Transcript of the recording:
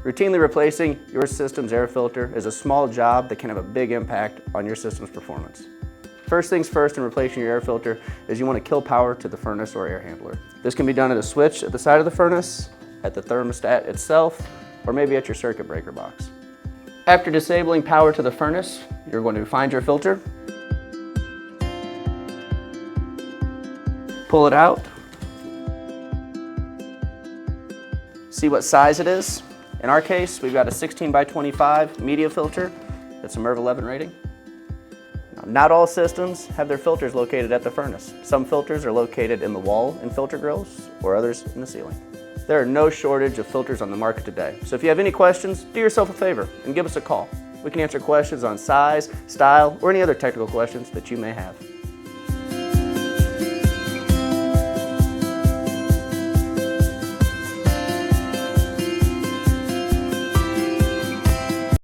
Routinely replacing your system's air filter is a small job that can have a big impact on your system's performance. First things first in replacing your air filter is you want to kill power to the furnace or air handler. This can be done at a switch at the side of the furnace, at the thermostat itself, or maybe at your circuit breaker box. After disabling power to the furnace, you're going to find your filter, pull it out, see what size it is. In our case, we've got a 16 by 25 media filter. That's a MERV 11 rating. Now, not all systems have their filters located at the furnace. Some filters are located in the wall in filter grills, or others in the ceiling. There are no shortage of filters on the market today. So if you have any questions, do yourself a favor and give us a call. We can answer questions on size, style, or any other technical questions that you may have.